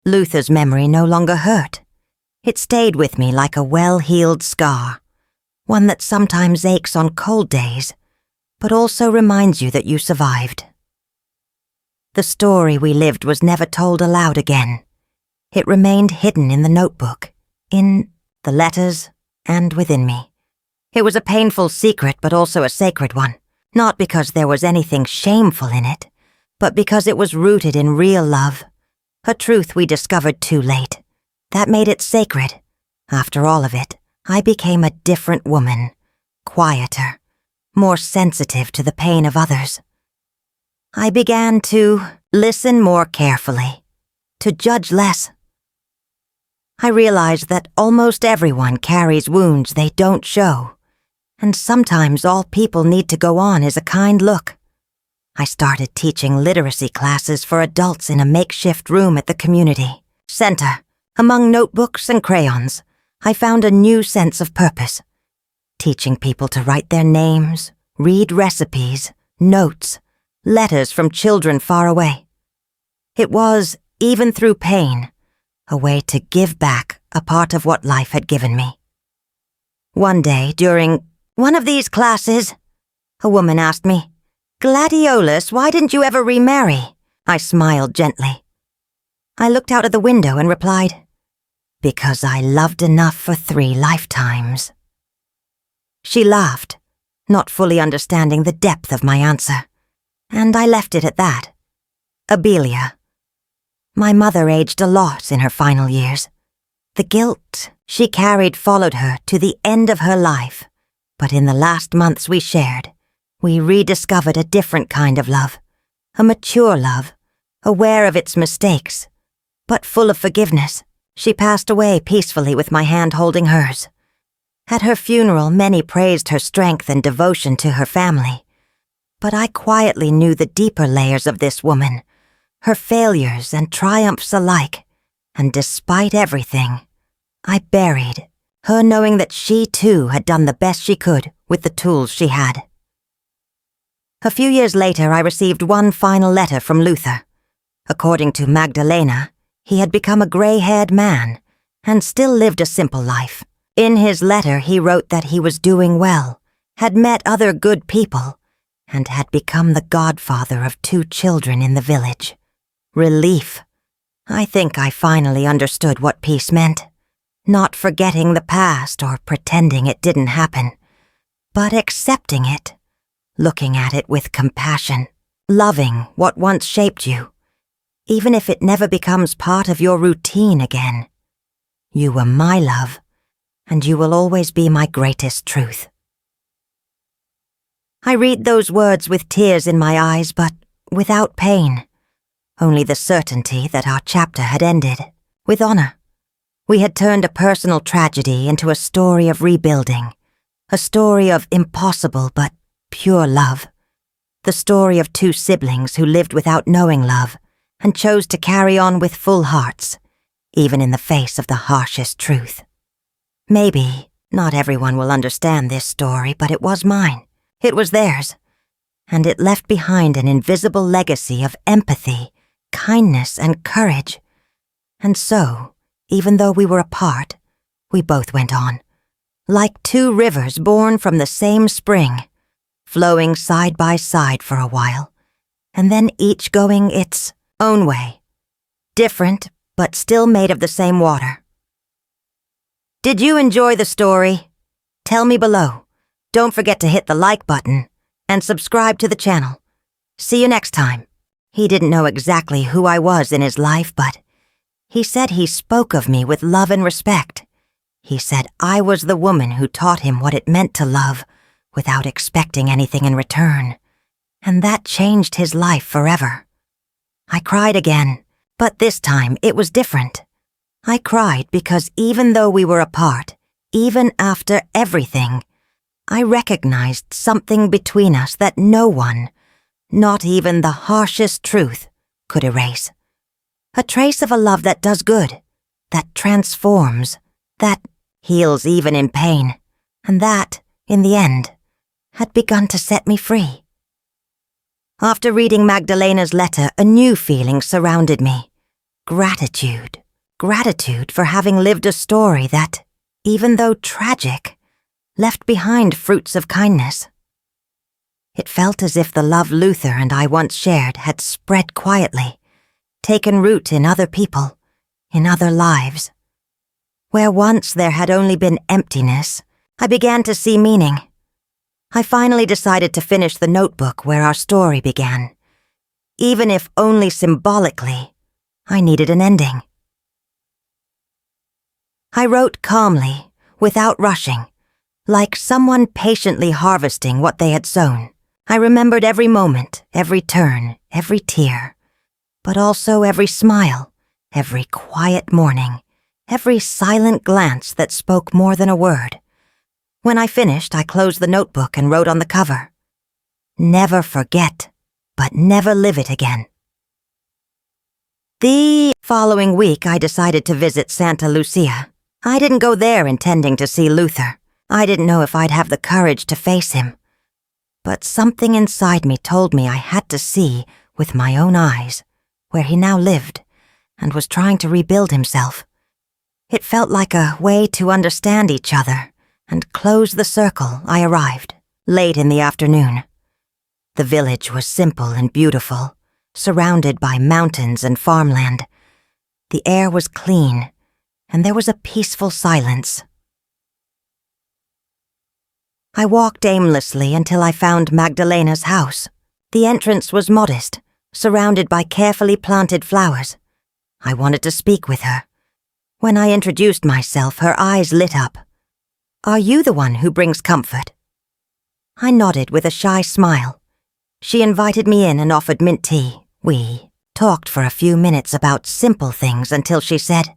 Luther's memory no longer hurt. It stayed with me like a well-healed scar, one that sometimes aches on cold days, but also reminds you that you survived. The story we lived was never told aloud again. It remained hidden in the notebook, in the letters, and within me. It was a painful secret, but also a sacred one, not because there was anything shameful in it, but because it was rooted in real love, a truth we discovered too late. That made it sacred. After all of it, I became a different woman, quieter, more sensitive to the pain of others. I began to listen more carefully, to judge less. I realized that almost everyone carries wounds they don't show, and sometimes all people need to go on is a kind look. I started teaching literacy classes for adults in a makeshift room at the community center. Among notebooks and crayons, I found a new sense of purpose, teaching people to write their names, read recipes, notes, letters from children far away. It was, even through pain, a way to give back a part of what life had given me. One day, during one of these classes, a woman asked me, "Gladiolus, why didn't you ever remarry?" I smiled gently. I looked out of the window and replied, "Because I loved enough for 3 lifetimes." She laughed, not fully understanding the depth of my answer, and I left it at that. Abelia. My mother aged a lot in her final years. The guilt she carried followed her to the end of her life, but in the last months we shared, we rediscovered a different kind of love, a mature love, aware of its mistakes, but full of forgiveness. She passed away peacefully with my hand holding hers. At her funeral, many praised her strength and devotion to her family, but I quietly knew the deeper layers of this woman, her failures and triumphs alike, and despite everything, I buried her knowing that she too had done the best she could with the tools she had. A few years later, I received one final letter from Luther. According to Magdalena, he had become a gray-haired man and still lived a simple life. In his letter, he wrote that he was doing well, had met other good people, and had become the godfather of 2 children in the village. Relief. I think I finally understood what peace meant. Not forgetting the past or pretending it didn't happen, but accepting it, looking at it with compassion, loving what once shaped you, even if it never becomes part of your routine again. You were my love, and you will always be my greatest truth. I read those words with tears in my eyes, but without pain. Only the certainty that our chapter had ended, with honor. We had turned a personal tragedy into a story of rebuilding, a story of impossible but pure love, the story of 2 siblings who lived without knowing love and chose to carry on with full hearts, even in the face of the harshest truth. Maybe not everyone will understand this story, but it was mine. It was theirs, and it left behind an invisible legacy of empathy, kindness, and courage. And so, even though we were apart, we both went on, like 2 rivers born from the same spring, flowing side by side for a while, and then each going its own way, different but still made of the same water. Did you enjoy the story? Tell me below. Don't forget to hit the like button and subscribe to the channel. See you next time. He didn't know exactly who I was in his life, but he said he spoke of me with love and respect. He said I was the woman who taught him what it meant to love without expecting anything in return, and that changed his life forever. I cried again, but this time it was different. I cried because even though we were apart, even after everything, I recognized something between us that no one, not even the harshest truth, could erase. A trace of a love that does good, that transforms, that heals even in pain, and that, in the end, had begun to set me free. After reading Magdalena's letter, a new feeling surrounded me. gratitude. Gratitude for having lived a story that, even though tragic, left behind fruits of kindness. It felt as if the love Luther and I once shared had spread quietly, taken root in other people, in other lives. Where once there had only been emptiness, I began to see meaning. I finally decided to finish the notebook where our story began. Even if only symbolically, I needed an ending. I wrote calmly, without rushing, like someone patiently harvesting what they had sown. I remembered every moment, every turn, every tear, but also every smile, every quiet morning, every silent glance that spoke more than a word. When I finished, I closed the notebook and wrote on the cover, "Never forget, but never live it again." The following week, I decided to visit Santa Lucia. I didn't go there intending to see Luther. I didn't know if I'd have the courage to face him. But something inside me told me I had to see, with my own eyes, where he now lived, and was trying to rebuild himself. It felt like a way to understand each other, and close the circle. I arrived, late in the afternoon. The village was simple and beautiful, surrounded by mountains and farmland. The air was clean, and there was a peaceful silence. I walked aimlessly until I found Magdalena's house. The entrance was modest, surrounded by carefully planted flowers. I wanted to speak with her. When I introduced myself, her eyes lit up. "Are you the one who brings comfort?" I nodded with a shy smile. She invited me in and offered mint tea. We talked for a few minutes about simple things until she said,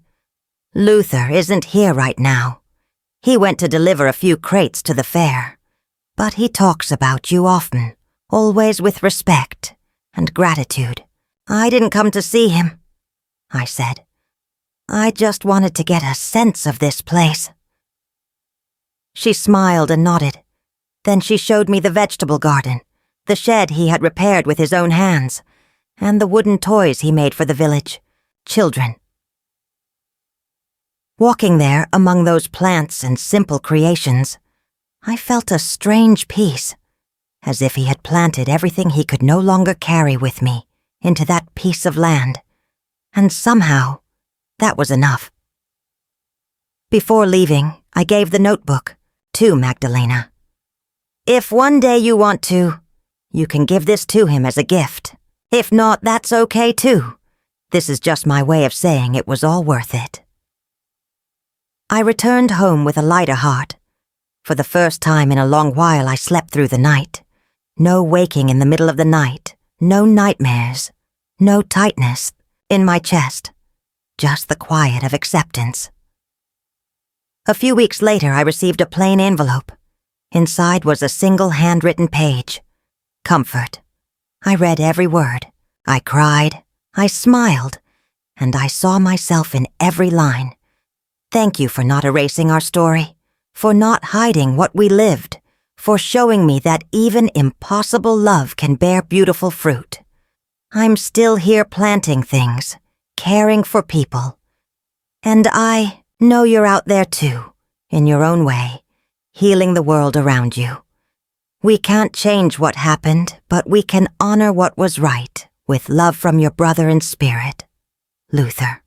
"Luther isn't here right now. He went to deliver a few crates to the fair. But he talks about you often, always with respect and gratitude." "I didn't come to see him," I said. "I just wanted to get a sense of this place." She smiled and nodded. Then she showed me the vegetable garden, the shed he had repaired with his own hands, and the wooden toys he made for the village children. Walking there among those plants and simple creations, I felt a strange peace, as if he had planted everything he could no longer carry with me into that piece of land, and somehow that was enough. Before leaving, I gave the notebook to Magdalena. "If one day you want to, you can give this to him as a gift. If not, that's okay too. This is just my way of saying it was all worth it." I returned home with a lighter heart. For the first time in a long while, I slept through the night. No waking in the middle of the night, no nightmares, no tightness in my chest, just the quiet of acceptance. A few weeks later, I received a plain envelope. Inside was a single handwritten page. Comfort. I read every word. I cried. I smiled. And I saw myself in every line. Thank you for not erasing our story, for not hiding what we lived, for showing me that even impossible love can bear beautiful fruit. I'm still here planting things, caring for people. And I know you're out there too, in your own way, healing the world around you. We can't change what happened, but we can honor what was right, with love from your brother in spirit, Luther.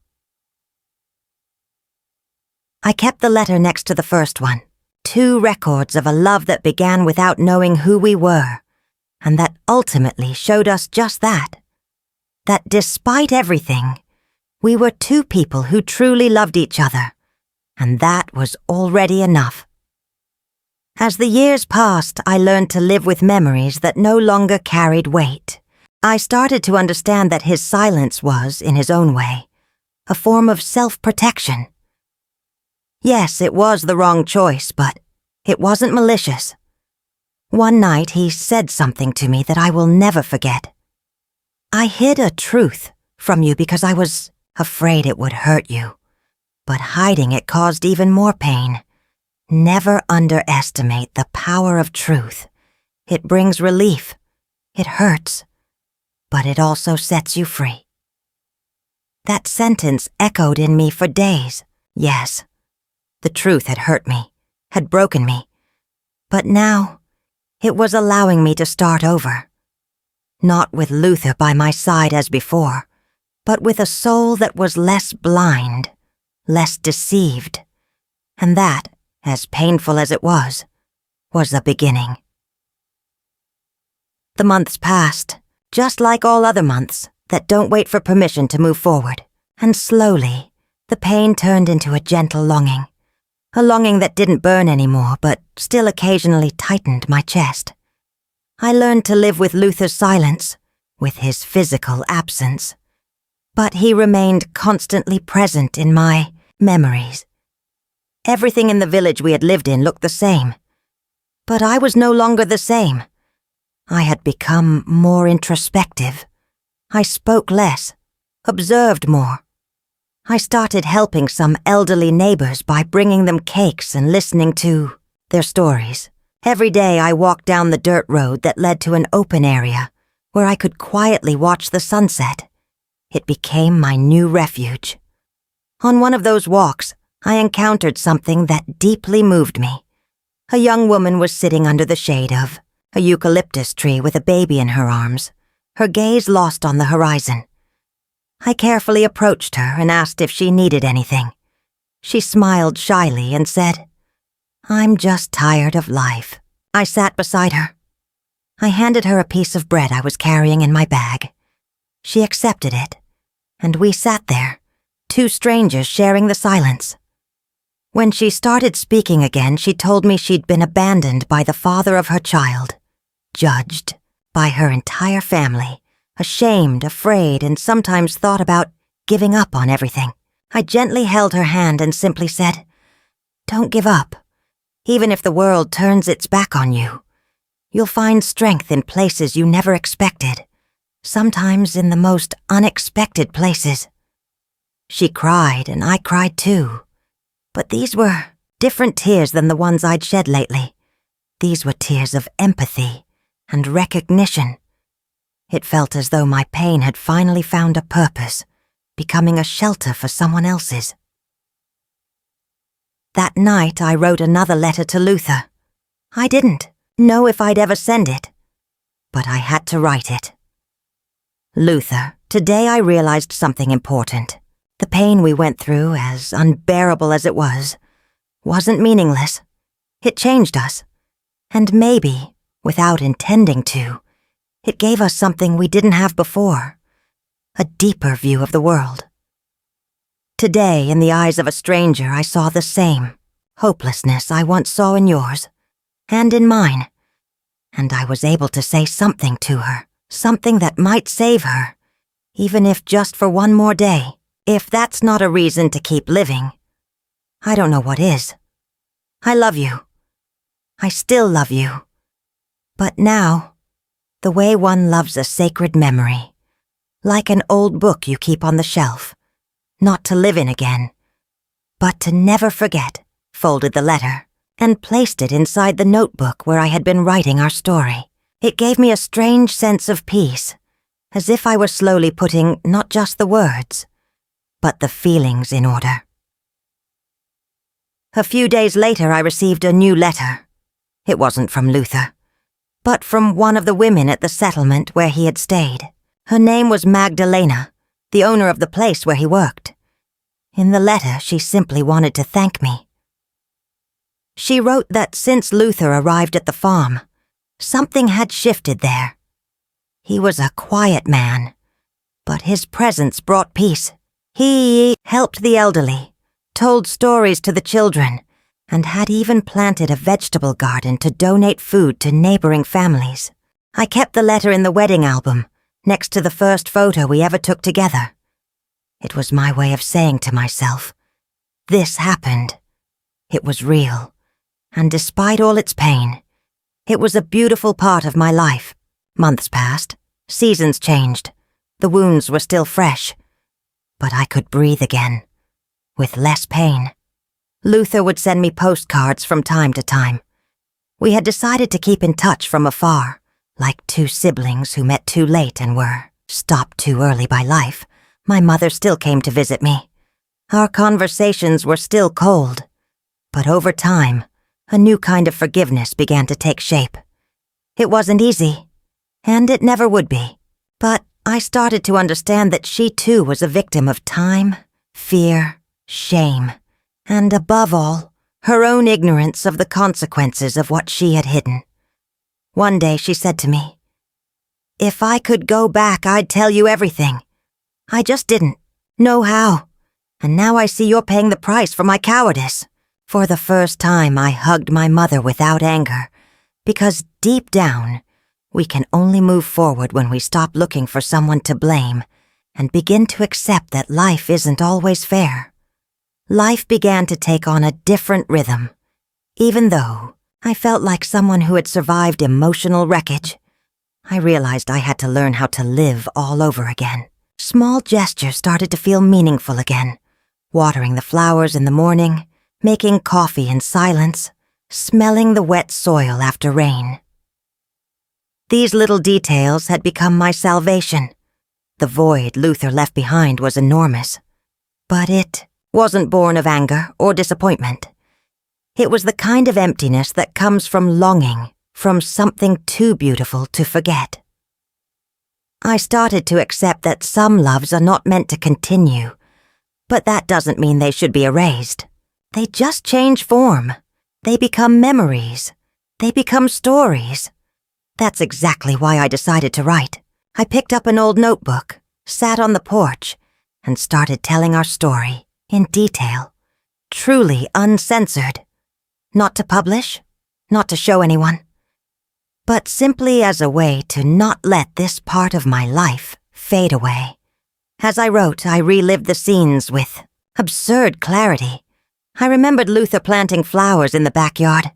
I kept the letter next to the first one, 2 records of a love that began without knowing who we were, and that ultimately showed us just that despite everything, we were 2 people who truly loved each other, and that was already enough. As the years passed, I learned to live with memories that no longer carried weight. I started to understand that his silence was, in his own way, a form of self-protection. Yes, it was the wrong choice, but it wasn't malicious. One night he said something to me that I will never forget. "I hid a truth from you because I was afraid it would hurt you, but hiding it caused even more pain. Never underestimate the power of truth. It brings relief. It hurts, but it also sets you free." That sentence echoed in me for days. Yes, the truth had hurt me, had broken me. But now, it was allowing me to start over. Not with Luther by my side as before, but with a soul that was less blind, less deceived. And that, as painful as it was a beginning. The months passed, just like all other months that don't wait for permission to move forward, and slowly, the pain turned into a gentle longing. A longing that didn't burn anymore, but still occasionally tightened my chest. I learned to live with Luther's silence, with his physical absence. But he remained constantly present in my memories. Everything in the village we had lived in looked the same. But I was no longer the same. I had become more introspective. I spoke less, observed more. I started helping some elderly neighbors by bringing them cakes and listening to their stories. Every day I walked down the dirt road that led to an open area where I could quietly watch the sunset. It became my new refuge. On one of those walks, I encountered something that deeply moved me. A young woman was sitting under the shade of a eucalyptus tree with a baby in her arms, her gaze lost on the horizon. I carefully approached her and asked if she needed anything. She smiled shyly and said, "I'm just tired of life." I sat beside her. I handed her a piece of bread I was carrying in my bag. She accepted it, and we sat there, two strangers sharing the silence. When she started speaking again, she told me she'd been abandoned by the father of her child, judged by her entire family, ashamed, afraid, and sometimes thought about giving up on everything. I gently held her hand and simply said, "Don't give up. Even if the world turns its back on you, you'll find strength in places you never expected, sometimes in the most unexpected places." She cried, and I cried too. But these were different tears than the ones I'd shed lately. These were tears of empathy and recognition. It felt as though my pain had finally found a purpose, becoming a shelter for someone else's. That night I wrote another letter to Luther. I didn't know if I'd ever send it, but I had to write it. Luther, today I realized something important. The pain we went through, as unbearable as it was, wasn't meaningless. It changed us. And maybe, without intending to, it gave us something we didn't have before, a deeper view of the world. Today, in the eyes of a stranger, I saw the same hopelessness I once saw in yours, and in mine. And I was able to say something to her, something that might save her, even if just for one more day. If that's not a reason to keep living, I don't know what is. I love you. I still love you. But now, the way one loves a sacred memory, like an old book you keep on the shelf, not to live in again, but to never forget, folded the letter, and placed it inside the notebook where I had been writing our story. It gave me a strange sense of peace, as if I were slowly putting not just the words, but the feelings in order. A few days later, I received a new letter. It wasn't from Luther, but from one of the women at the settlement where he had stayed. Her name was Magdalena, the owner of the place where he worked. In the letter, she simply wanted to thank me. She wrote that since Luther arrived at the farm, something had shifted there. He was a quiet man, but his presence brought peace. He helped the elderly, told stories to the children, and had even planted a vegetable garden to donate food to neighboring families. I kept the letter in the wedding album, next to the first photo we ever took together. It was my way of saying to myself, this happened. It was real, and despite all its pain, it was a beautiful part of my life. Months passed, seasons changed, the wounds were still fresh, but I could breathe again, with less pain. Luther would send me postcards from time to time. We had decided to keep in touch from afar, like two siblings who met too late and were stopped too early by life. My mother still came to visit me. Our conversations were still cold. But over time, a new kind of forgiveness began to take shape. It wasn't easy, and it never would be. But I started to understand that she too was a victim of time, fear, shame, and above all, her own ignorance of the consequences of what she had hidden. One day she said to me, "If I could go back, I'd tell you everything. I just didn't know how, and now I see you're paying the price for my cowardice." For the first time, I hugged my mother without anger, because deep down, we can only move forward when we stop looking for someone to blame and begin to accept that life isn't always fair. Life began to take on a different rhythm. Even though I felt like someone who had survived emotional wreckage, I realized I had to learn how to live all over again. Small gestures started to feel meaningful again. Watering the flowers in the morning, making coffee in silence, smelling the wet soil after rain. These little details had become my salvation. The void Luther left behind was enormous. But it wasn't born of anger or disappointment. It was the kind of emptiness that comes from longing, from something too beautiful to forget. I started to accept that some loves are not meant to continue, but that doesn't mean they should be erased. They just change form. They become memories. They become stories. That's exactly why I decided to write. I picked up an old notebook, sat on the porch, and started telling our story in detail, truly uncensored. Not to publish, not to show anyone, but simply as a way to not let this part of my life fade away. As I wrote, I relived the scenes with absurd clarity. I remembered Luther planting flowers in the backyard,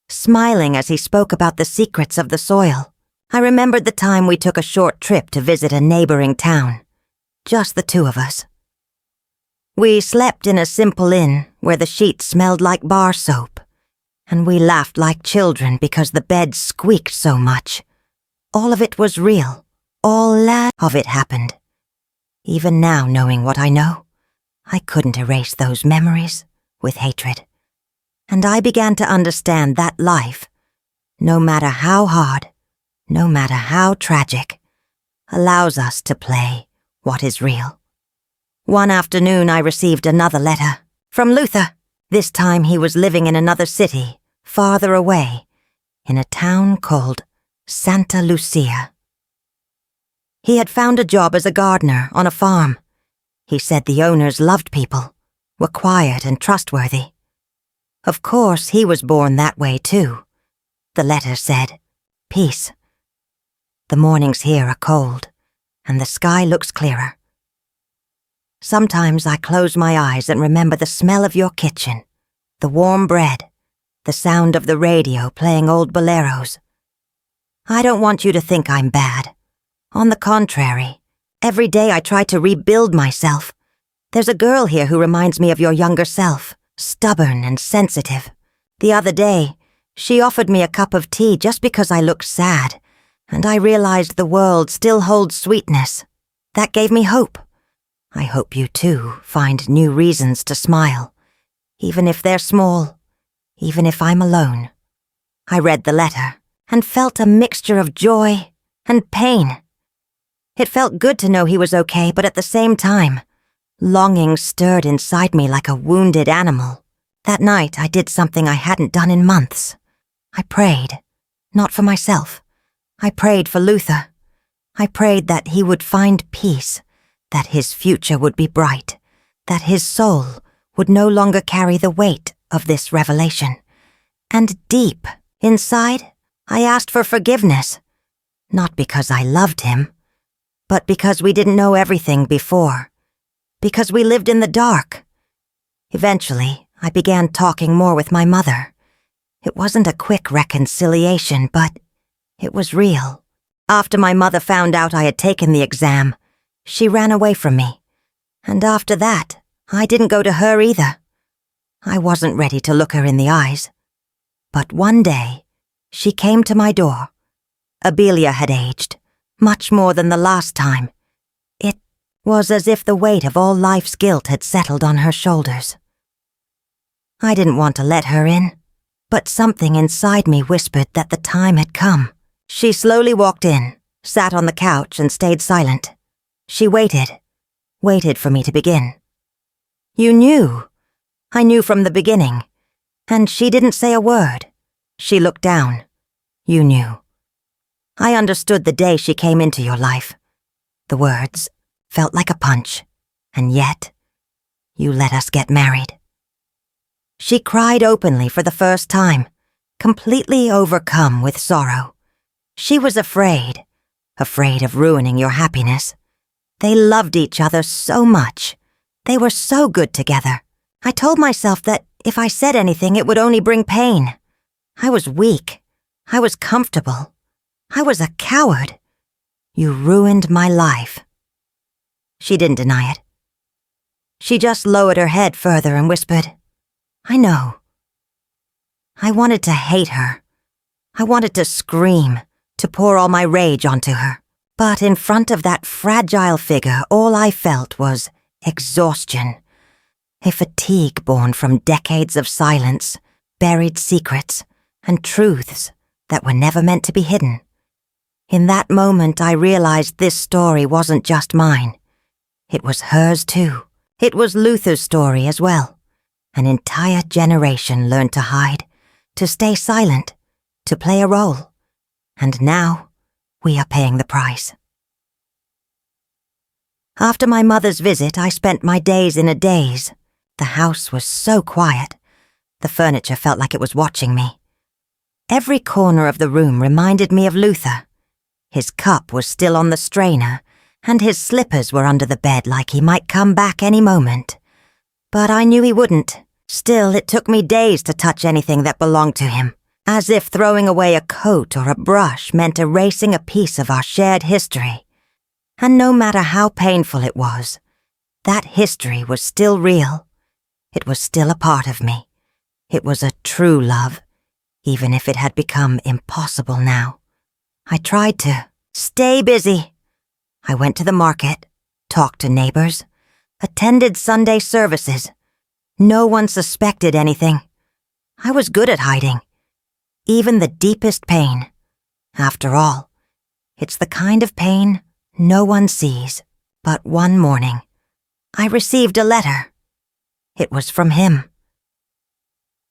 smiling as he spoke about the secrets of the soil. I remembered the time we took a short trip to visit a neighboring town, just the two of us. We slept in a simple inn where the sheets smelled like bar soap, and we laughed like children because the bed squeaked so much. All of it was real. All of it happened. Even now, knowing what I know, I couldn't erase those memories with hatred. And I began to understand that life, no matter how hard, no matter how tragic, allows us to play what is real. One afternoon I received another letter from Luther. This time he was living in another city, farther away, in a town called Santa Lucia. He had found a job as a gardener on a farm. He said the owners loved people, were quiet and trustworthy. Of course, he was born that way too. The letter said, "Peace. The mornings here are cold, and the sky looks clearer. Sometimes I close my eyes and remember the smell of your kitchen, the warm bread, the sound of the radio playing old boleros. I don't want you to think I'm bad. On the contrary, every day I try to rebuild myself. There's a girl here who reminds me of your younger self, stubborn and sensitive. The other day, she offered me a cup of tea just because I looked sad, and I realized the world still holds sweetness. That gave me hope. I hope you too find new reasons to smile, even if they're small, even if I'm alone." I read the letter and felt a mixture of joy and pain. It felt good to know he was okay, but at the same time, longing stirred inside me like a wounded animal. That night, I did something I hadn't done in months. I prayed, not for myself. I prayed for Luther. I prayed that he would find peace, that his future would be bright, that his soul would no longer carry the weight of this revelation. And deep inside, I asked for forgiveness, not because I loved him, but because we didn't know everything before, because we lived in the dark. Eventually, I began talking more with my mother. It wasn't a quick reconciliation, but it was real. After my mother found out I had taken the exam, she ran away from me. And after that, I didn't go to her either. I wasn't ready to look her in the eyes. But one day, she came to my door. Abelia had aged, much more than the last time. It was as if the weight of all life's guilt had settled on her shoulders. I didn't want to let her in, but something inside me whispered that the time had come. She slowly walked in, sat on the couch, and stayed silent. She waited for me to begin. You knew. I knew from the beginning. And she didn't say a word. She looked down. You knew. I understood the day she came into your life. The words felt like a punch, and yet, you let us get married. She cried openly for the first time, completely overcome with sorrow. She was afraid of ruining your happiness. They loved each other so much. They were so good together. I told myself that if I said anything, it would only bring pain. I was weak. I was comfortable. I was a coward. You ruined my life. She didn't deny it. She just lowered her head further and whispered, I know. I wanted to hate her. I wanted to scream, to pour all my rage onto her. But in front of that fragile figure, all I felt was exhaustion. A fatigue born from decades of silence, buried secrets, and truths that were never meant to be hidden. In that moment, I realized this story wasn't just mine. It was hers too. It was Luther's story as well. An entire generation learned to hide, to stay silent, to play a role. And now, we are paying the price. After my mother's visit, I spent my days in a daze. The house was so quiet. The furniture felt like it was watching me. Every corner of the room reminded me of Luther. His cup was still on the strainer, and his slippers were under the bed like he might come back any moment. But I knew he wouldn't. Still, it took me days to touch anything that belonged to him, as if throwing away a coat or a brush meant erasing a piece of our shared history. And no matter how painful it was, that history was still real. It was still a part of me. It was a true love, even if it had become impossible now. I tried to stay busy. I went to the market, talked to neighbors, attended Sunday services. No one suspected anything. I was good at hiding, even the deepest pain. After all, it's the kind of pain no one sees. But one morning, I received a letter. It was from him.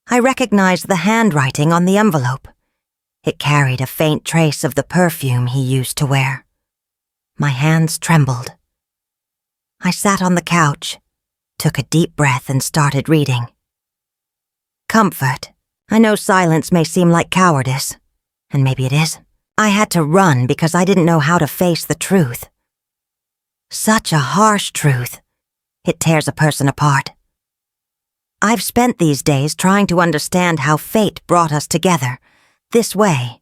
I recognized the handwriting on the envelope. It carried a faint trace of the perfume he used to wear. My hands trembled. I sat on the couch, took a deep breath, and started reading. Comfort. I know silence may seem like cowardice, and maybe it is. I had to run because I didn't know how to face the truth. Such a harsh truth. It tears a person apart. I've spent these days trying to understand how fate brought us together, this way.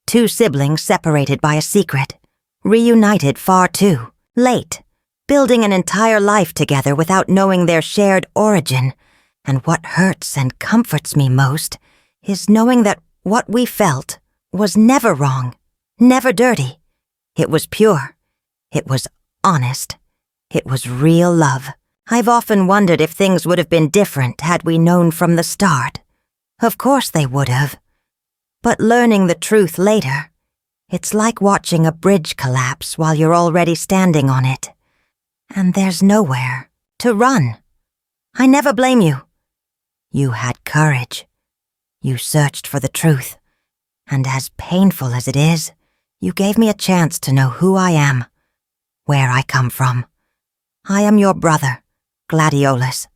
Two siblings separated by a secret, reunited far too late, building an entire life together without knowing their shared origin. And what hurts and comforts me most is knowing that what we felt was never wrong, never dirty. It was pure. It was honest. It was real love. I've often wondered if things would have been different had we known from the start. Of course they would have. But learning the truth later, it's like watching a bridge collapse while you're already standing on it. And there's nowhere to run. I never blame you. You had courage. You searched for the truth. And as painful as it is, you gave me a chance to know who I am, where I come from. I am your brother, Gladiolus.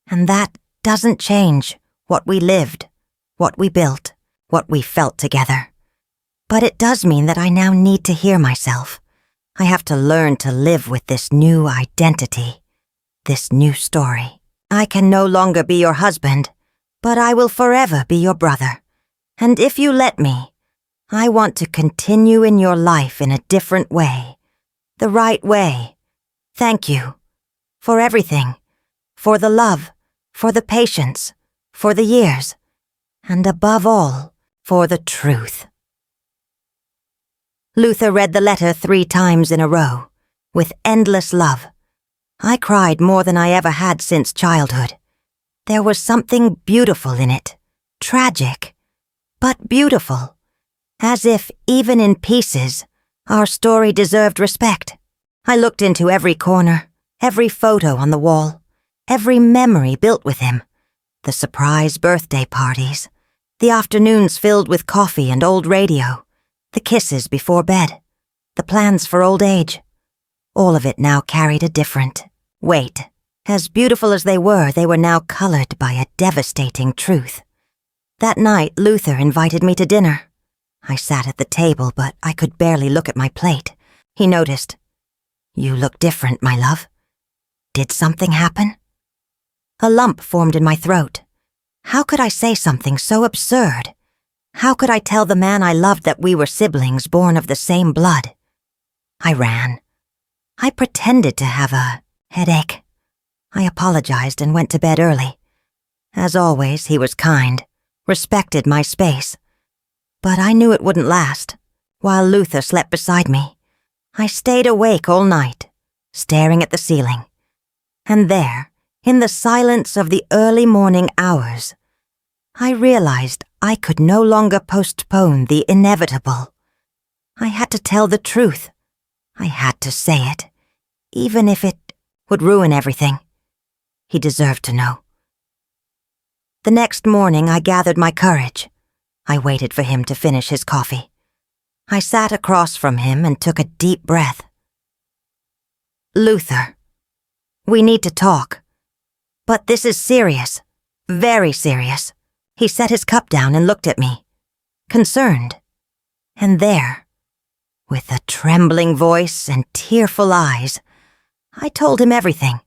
And that doesn't change what we lived, what we built, what we felt together. But it does mean that I now need to hear myself. I have to learn to live with this new identity, this new story. I can no longer be your husband, but I will forever be your brother. And if you let me, I want to continue in your life in a different way, the right way. Thank you for everything, for the love, for the patience, for the years, and above all, for the truth. Luther read the letter 3 times in a row, with endless love. I cried more than I ever had since childhood. There was something beautiful in it, tragic, but beautiful, as if, even in pieces, our story deserved respect. I looked into every corner, every photo on the wall, every memory built with him, the surprise birthday parties, the afternoons filled with coffee and old radio, the kisses before bed, the plans for old age. All of it now carried a different weight. As beautiful as they were now colored by a devastating truth. That night, Luther invited me to dinner. I sat at the table, but I could barely look at my plate. He noticed. "You look different, my love. Did something happen?" A lump formed in my throat. How could I say something so absurd? How could I tell the man I loved that we were siblings born of the same blood? I ran. I pretended to have a headache. I apologized and went to bed early. As always, he was kind, respected my space. But I knew it wouldn't last. While Luther slept beside me, I stayed awake all night, staring at the ceiling. And there, in the silence of the early morning hours, I realized I could no longer postpone the inevitable. I had to tell the truth. I had to say it, even if it would ruin everything. He deserved to know. The next morning, I gathered my courage. I waited for him to finish his coffee. I sat across from him and took a deep breath. "Luther, we need to talk. But this is serious, very serious." He set his cup down and looked at me, concerned. And there, with a trembling voice and tearful eyes, I told him everything.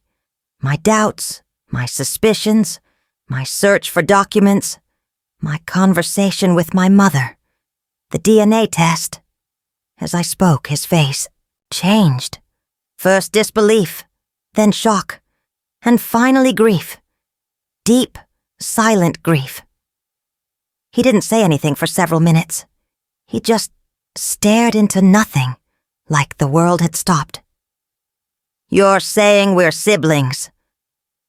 My doubts, my suspicions, my search for documents, my conversation with my mother, the DNA test. As I spoke, his face changed. First disbelief, then shock, and finally grief. Deep, silent grief. He didn't say anything for several minutes. He just stared into nothing, like the world had stopped. "You're saying we're siblings?"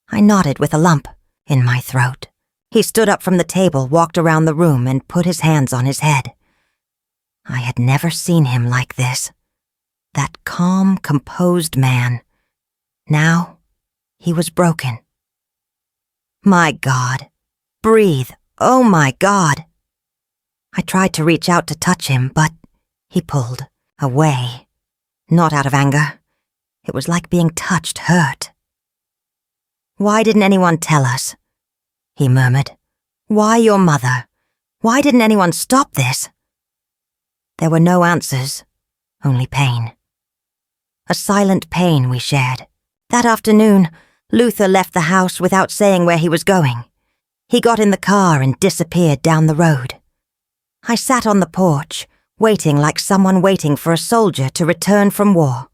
I nodded with a lump in my throat. He stood up from the table, walked around the room, and put his hands on his head. I had never seen him like this. That calm, composed man. Now, he was broken. "My God. Breathe. Oh my God." I tried to reach out to touch him, but he pulled away. Not out of anger. It was like being touched hurt. "Why didn't anyone tell us?" he murmured. "Why your mother? Why didn't anyone stop this?" There were no answers, only pain. A silent pain we shared. That afternoon, Luther left the house without saying where he was going. He got in the car and disappeared down the road. I sat on the porch, waiting like someone waiting for a soldier to return from war.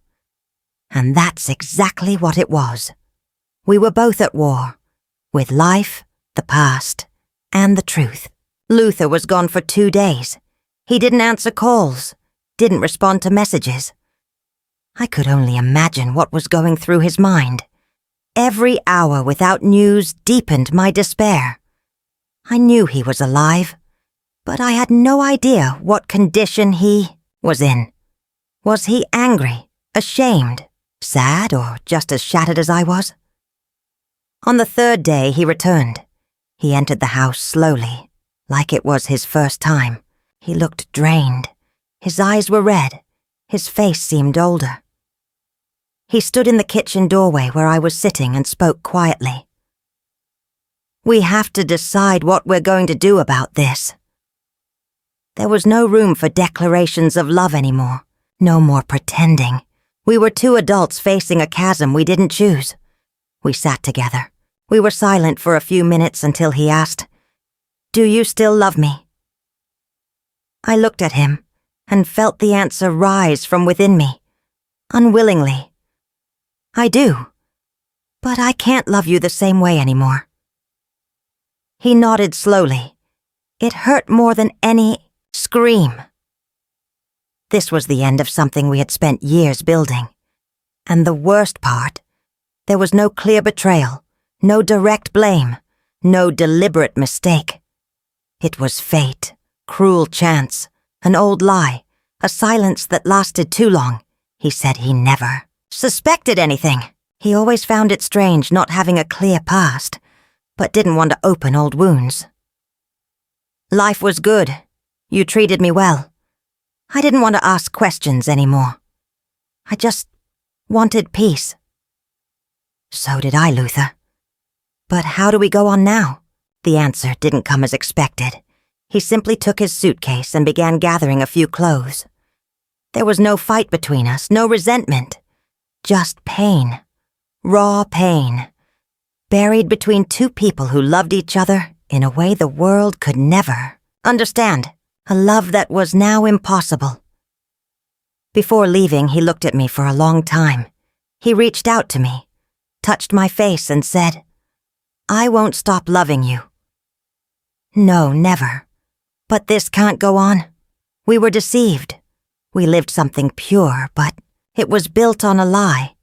And that's exactly what it was. We were both at war, with life, the past, and the truth. Luther was gone for 2 days. He didn't answer calls, didn't respond to messages. I could only imagine what was going through his mind. Every hour without news deepened my despair. I knew he was alive, but I had no idea what condition he was in. Was he angry, ashamed, sad, or just as shattered as I was? On the 3rd day, he returned. He entered the house slowly, like it was his first time. He looked drained. His eyes were red. His face seemed older. He stood in the kitchen doorway where I was sitting and spoke quietly. "We have to decide what we're going to do about this." There was no room for declarations of love anymore. No more pretending. We were 2 adults facing a chasm we didn't choose. We sat together. We were silent for a few minutes until he asked, "Do you still love me?" I looked at him and felt the answer rise from within me, unwillingly. "I do, but I can't love you the same way anymore." He nodded slowly. It hurt more than any scream. This was the end of something we had spent years building. And the worst part, there was no clear betrayal, no direct blame, no deliberate mistake. It was fate, cruel chance, an old lie, a silence that lasted too long. He said he never suspected anything. He always found it strange not having a clear past, but didn't want to open old wounds. Life was good. You treated me well. I didn't want to ask questions anymore. I just wanted peace. So did I, Luther. But how do we go on now? The answer didn't come as expected. He simply took his suitcase and began gathering a few clothes. There was no fight between us, no resentment. Just pain. Raw pain. Buried between two people who loved each other in a way the world could never understand. A love that was now impossible. Before leaving, he looked at me for a long time. He reached out to me, touched my face and said, "I won't stop loving you." No, never. But this can't go on. We were deceived. We lived something pure, but it was built on a lie,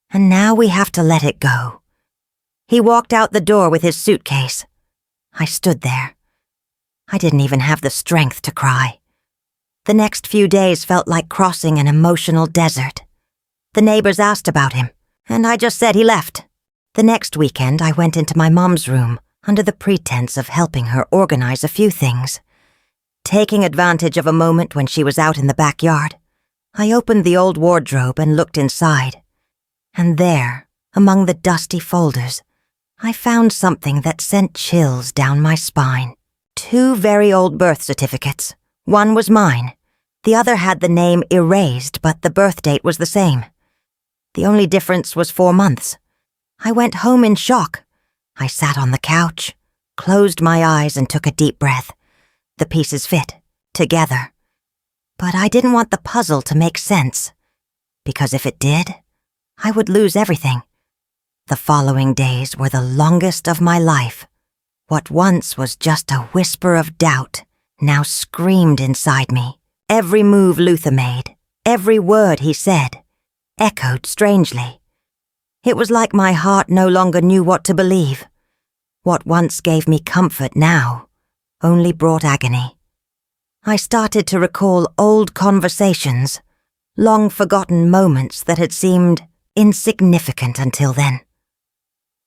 and now we have to let it go. He walked out the door with his suitcase. I stood there. I didn't even have the strength to cry. The next few days felt like crossing an emotional desert. The neighbors asked about him, and I just said he left. The next weekend, I went into my mom's room under the pretense of helping her organize a few things. Taking advantage of a moment when she was out in the backyard, I opened the old wardrobe and looked inside. And there, among the dusty folders, I found something that sent chills down my spine. 2 very old birth certificates. One was mine. The other had the name erased, but the birth date was the same. The only difference was 4 months. I went home in shock. I sat on the couch, closed my eyes and took a deep breath. The pieces fit, together. But I didn't want the puzzle to make sense, because if it did, I would lose everything. The following days were the longest of my life. What once was just a whisper of doubt now screamed inside me. Every move Luther made, every word he said, echoed strangely. It was like my heart no longer knew what to believe. What once gave me comfort now only brought agony. I started to recall old conversations, long-forgotten moments that had seemed insignificant until then.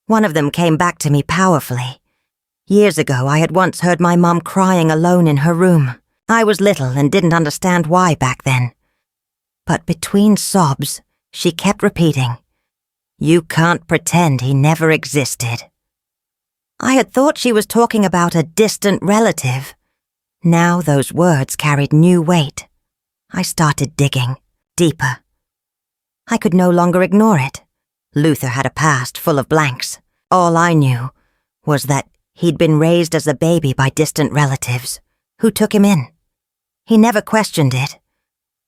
One of them came back to me powerfully. Years ago, I had once heard my mom crying alone in her room. I was little and didn't understand why back then. But between sobs, she kept repeating, "You can't pretend he never existed." I had thought she was talking about a distant relative. Now those words carried new weight. I started digging, deeper. I could no longer ignore it. Luther had a past full of blanks. All I knew was that he'd been raised as a baby by distant relatives, who took him in. He never questioned it,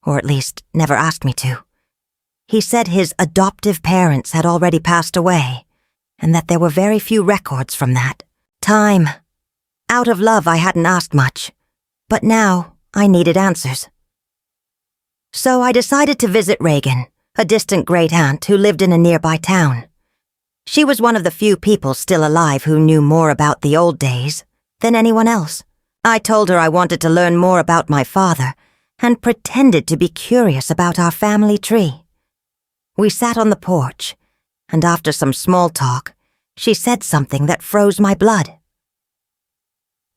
or at least never asked me to. He said his adoptive parents had already passed away, and that there were very few records from that time. Out of love, I hadn't asked much, but now I needed answers. So I decided to visit Reagan, a distant great-aunt who lived in a nearby town. She was one of the few people still alive who knew more about the old days than anyone else. I told her I wanted to learn more about my father and pretended to be curious about our family tree. We sat on the porch, and after some small talk, she said something that froze my blood.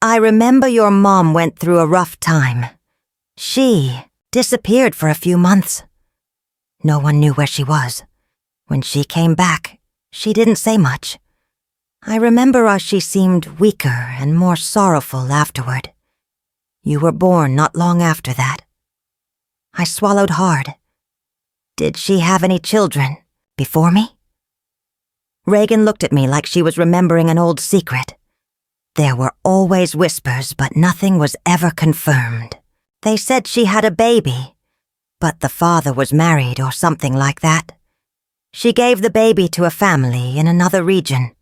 "I remember your mom went through a rough time. She disappeared for a few months. No one knew where she was. When she came back, she didn't say much. I remember how she seemed weaker and more sorrowful afterward. You were born not long after that." I swallowed hard. Did she have any children before me? Reagan looked at me like she was remembering an old secret. There were always whispers, but nothing was ever confirmed. They said she had a baby, but the father was married or something like that. She gave the baby to a family in another region.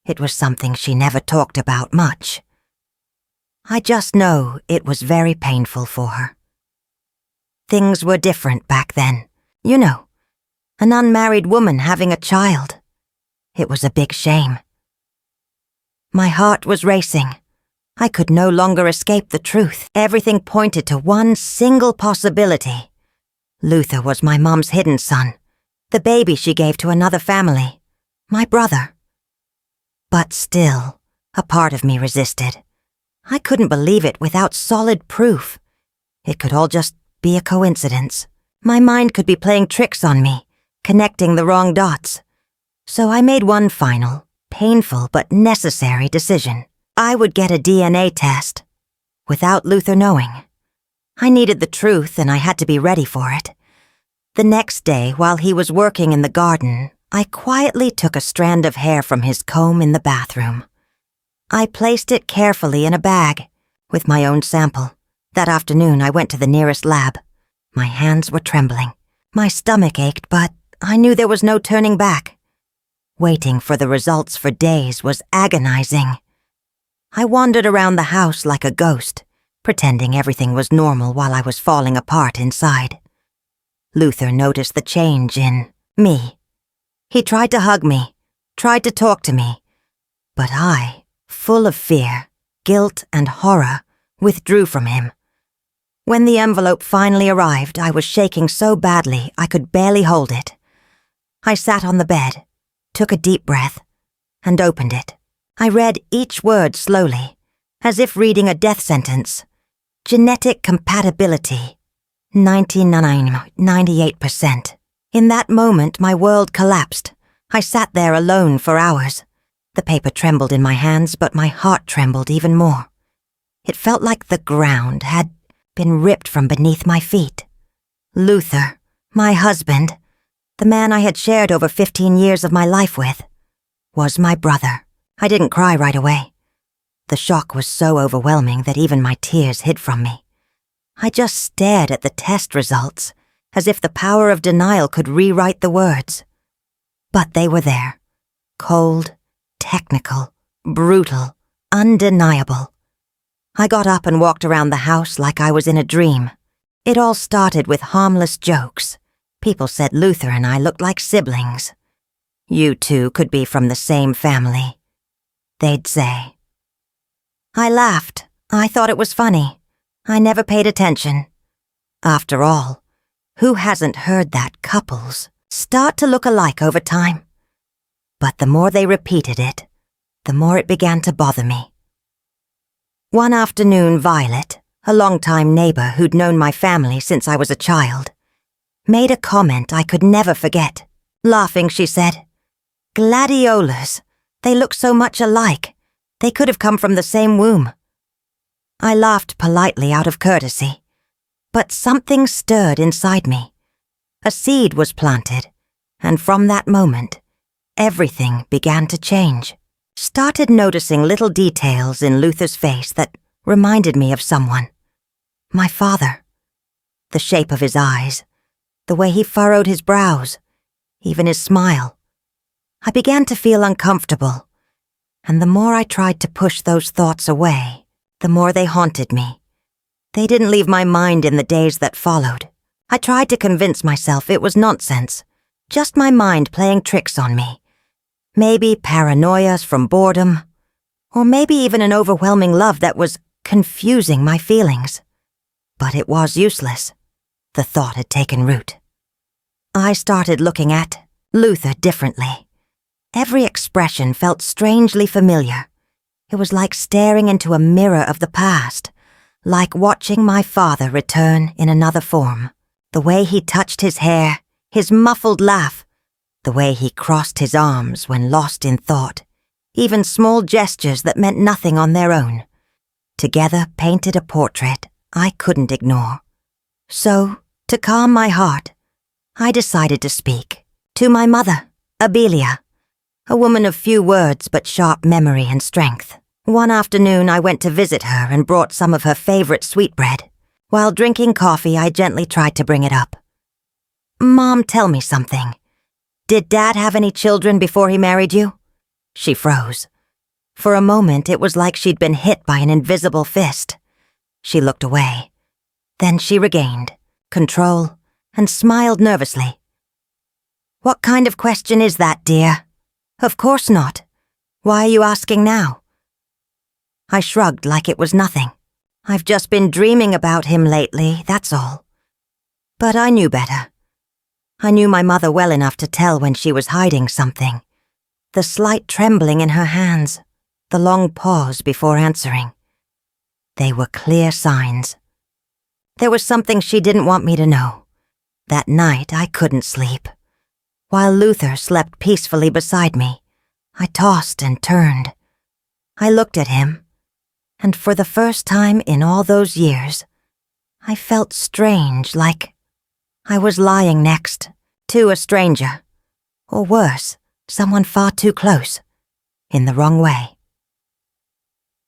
It was something she never talked about much. I just know it was very painful for her. Things were different back then. You know, An unmarried woman having a child. It was a big shame. My heart was racing. I could no longer escape the truth. Everything pointed to one single possibility. Luther was my mom's hidden son, the baby she gave to another family, my brother. But still, a part of me resisted. I couldn't believe it without solid proof. It could all just be a coincidence. My mind could be playing tricks on me, connecting the wrong dots. So I made one final, painful but necessary decision. I would get a DNA test, without Luther knowing. I needed the truth and I had to be ready for it. The next day, while he was working in the garden, I quietly took a strand of hair from his comb in the bathroom. I placed it carefully in a bag, with my own sample. That afternoon, I went to the nearest lab. My hands were trembling. My stomach ached, but I knew there was no turning back. Waiting for the results for days was agonizing. I wandered around the house like a ghost, pretending everything was normal while I was falling apart inside. Luther noticed the change in me. He tried to hug me, tried to talk to me, but I, full of fear, guilt, and horror, withdrew from him. When the envelope finally arrived, I was shaking so badly I could barely hold it. I sat on the bed, took a deep breath, and opened it. I read each word slowly, as if reading a death sentence. Genetic compatibility, 98%. In that moment, my world collapsed. I sat there alone for hours. The paper trembled in my hands, but my heart trembled even more. It felt like the ground had been ripped from beneath my feet. Luther, my husband, the man I had shared over 15 years of my life with, was my brother. I didn't cry right away. The shock was so overwhelming that even my tears hid from me. I just stared at the test results, as if the power of denial could rewrite the words. But they were there. Cold, technical, brutal, undeniable. I got up and walked around the house like I was in a dream. It all started with harmless jokes. People said Luther and I looked like siblings. You two could be from the same family, they'd say. I laughed. I thought it was funny. I never paid attention. After all, who hasn't heard that couples start to look alike over time? But the more they repeated it, the more it began to bother me. One afternoon, Violet, a longtime neighbor who'd known my family since I was a child, made a comment I could never forget. Laughing, she said, "Gladiolas, they look so much alike. They could have come from the same womb." I laughed politely out of courtesy, but something stirred inside me. A seed was planted, and from that moment, everything began to change. Started noticing little details in Luther's face that reminded me of someone. My father. The shape of his eyes, the way he furrowed his brows, even his smile. I began to feel uncomfortable, and the more I tried to push those thoughts away, the more they haunted me. They didn't leave my mind in the days that followed. I tried to convince myself it was nonsense, just my mind playing tricks on me. Maybe paranoia from boredom, or maybe even an overwhelming love that was confusing my feelings. But it was useless. The thought had taken root. I started looking at Luther differently. Every expression felt strangely familiar. It was like staring into a mirror of the past, like watching my father return in another form. The way he touched his hair, his muffled laugh, the way he crossed his arms when lost in thought, even small gestures that meant nothing on their own, together painted a portrait I couldn't ignore. So, to calm my heart, I decided to speak to my mother, Abelia, a woman of few words but sharp memory and strength. One afternoon I went to visit her and brought some of her favorite sweetbread. While drinking coffee, I gently tried to bring it up. "Mom, tell me something. Did Dad have any children before he married you?" She froze. For a moment, it was like she'd been hit by an invisible fist. She looked away. Then she regained control and smiled nervously. What kind of question is that, dear? Of course not. Why are you asking now? I shrugged like it was nothing. I've just been dreaming about him lately, that's all. But I knew better. I knew my mother well enough to tell when she was hiding something. The slight trembling in her hands, the long pause before answering. They were clear signs. There was something she didn't want me to know. That night I couldn't sleep. While Luther slept peacefully beside me, I tossed and turned. I looked at him, and for the first time in all those years, I felt strange, like I was lying next to a stranger, or worse, someone far too close, in the wrong way.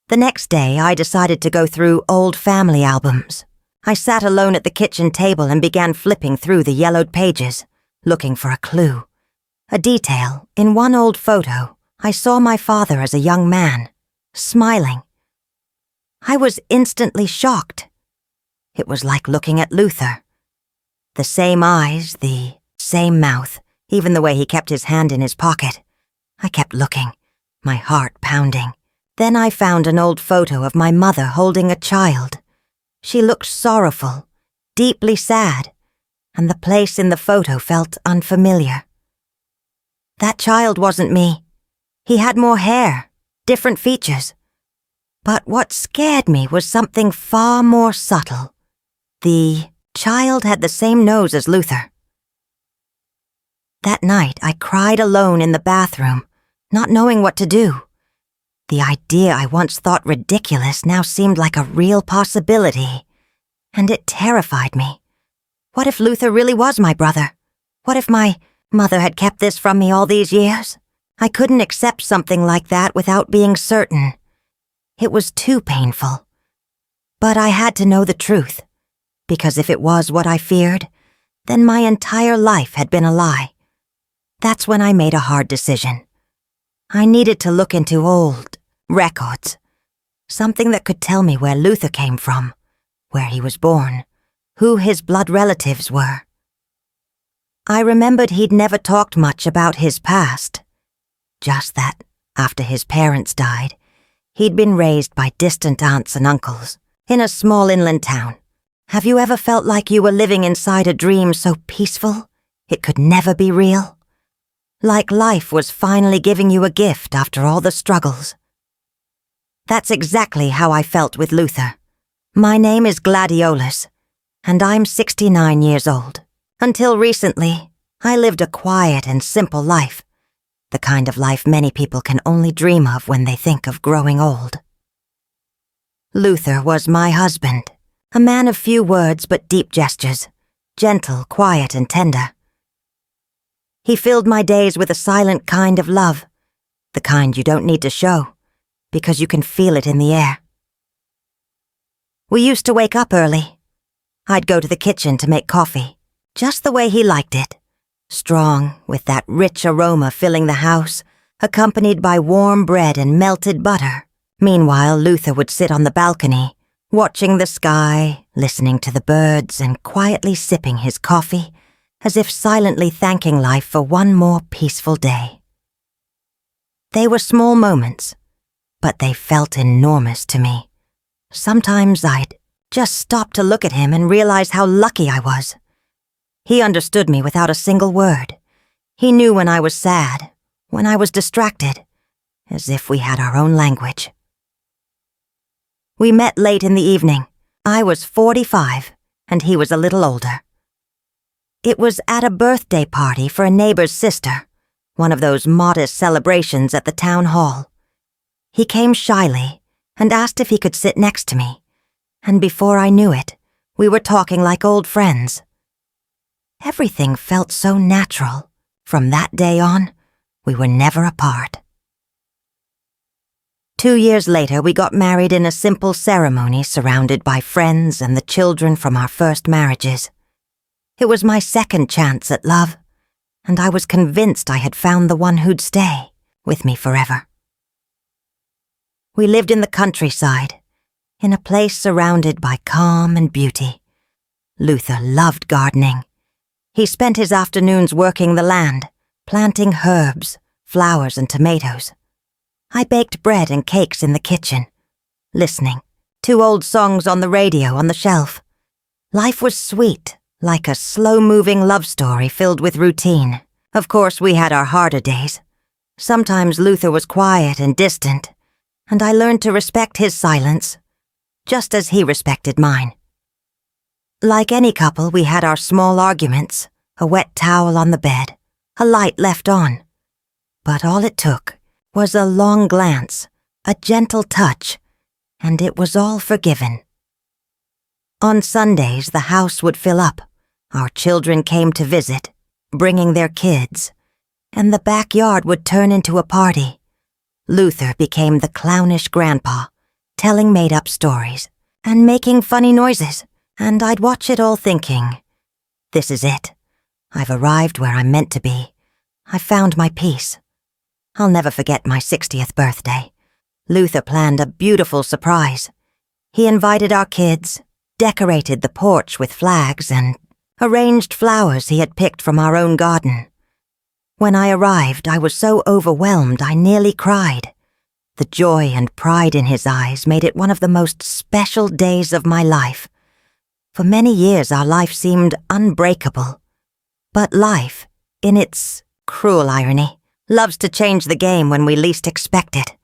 The next day, I decided to go through old family albums. I sat alone at the kitchen table and began flipping through the yellowed pages, looking for a clue. A detail. In one old photo, I saw my father as a young man, smiling. I was instantly shocked. It was like looking at Luther. The same eyes, the same mouth, even the way he kept his hand in his pocket. I kept looking, my heart pounding. Then I found an old photo of my mother holding a child. She looked sorrowful, deeply sad, and the place in the photo felt unfamiliar. That child wasn't me. He had more hair, different features. But what scared me was something far more subtle. The child had the same nose as Luther. That night, I cried alone in the bathroom, not knowing what to do. The idea I once thought ridiculous now seemed like a real possibility, and it terrified me. What if Luther really was my brother? What if my mother had kept this from me all these years? I couldn't accept something like that without being certain. It was too painful. But I had to know the truth, because if it was what I feared, then my entire life had been a lie. That's when I made a hard decision. I needed to look into old records, something that could tell me where Luther came from, where he was born, who his blood relatives were. I remembered he'd never talked much about his past, just that, after his parents died, he'd been raised by distant aunts and uncles in a small inland town. Have you ever felt like you were living inside a dream so peaceful it could never be real? Like life was finally giving you a gift after all the struggles. That's exactly how I felt with Luther. My name is Gladiolus, and I'm 69 years old. Until recently, I lived a quiet and simple life, the kind of life many people can only dream of when they think of growing old. Luther was my husband, a man of few words but deep gestures, gentle, quiet, and tender. He filled my days with a silent kind of love, the kind you don't need to show, because you can feel it in the air. We used to wake up early. I'd go to the kitchen to make coffee, just the way he liked it, strong, with that rich aroma filling the house, accompanied by warm bread and melted butter. Meanwhile, Luther would sit on the balcony, watching the sky, listening to the birds, and quietly sipping his coffee, as if silently thanking life for one more peaceful day. They were small moments, but they felt enormous to me. Sometimes I'd just stop to look at him and realize how lucky I was. He understood me without a single word. He knew when I was sad, when I was distracted, as if we had our own language. We met late in the evening. I was 45, and he was a little older. It was at a birthday party for a neighbor's sister, one of those modest celebrations at the town hall. He came shyly and asked if he could sit next to me, and before I knew it, we were talking like old friends. Everything felt so natural. From that day on, we were never apart. 2 years later, we got married in a simple ceremony surrounded by friends and the children from our first marriages. It was my second chance at love, and I was convinced I had found the one who'd stay with me forever. We lived in the countryside, in a place surrounded by calm and beauty. Luther loved gardening. He spent his afternoons working the land, planting herbs, flowers, and tomatoes. I baked bread and cakes in the kitchen, listening to old songs on the radio on the shelf. Life was sweet, like a slow-moving love story filled with routine. Of course, we had our harder days. Sometimes Luther was quiet and distant, and I learned to respect his silence, just as he respected mine. Like any couple, we had our small arguments, a wet towel on the bed, a light left on. But all it took was a long glance, a gentle touch, and it was all forgiven. On Sundays, the house would fill up. Our children came to visit, bringing their kids, and the backyard would turn into a party. Luther became the clownish grandpa, telling made-up stories and making funny noises, and I'd watch it all thinking, this is it. I've arrived where I'm meant to be. I found my peace. I'll never forget my 60th birthday. Luther planned a beautiful surprise. He invited our kids, decorated the porch with flags, and arranged flowers he had picked from our own garden. When I arrived, I was so overwhelmed I nearly cried. The joy and pride in his eyes made it one of the most special days of my life. For many years our life seemed unbreakable. But life, in its cruel irony, loves to change the game when we least expect it.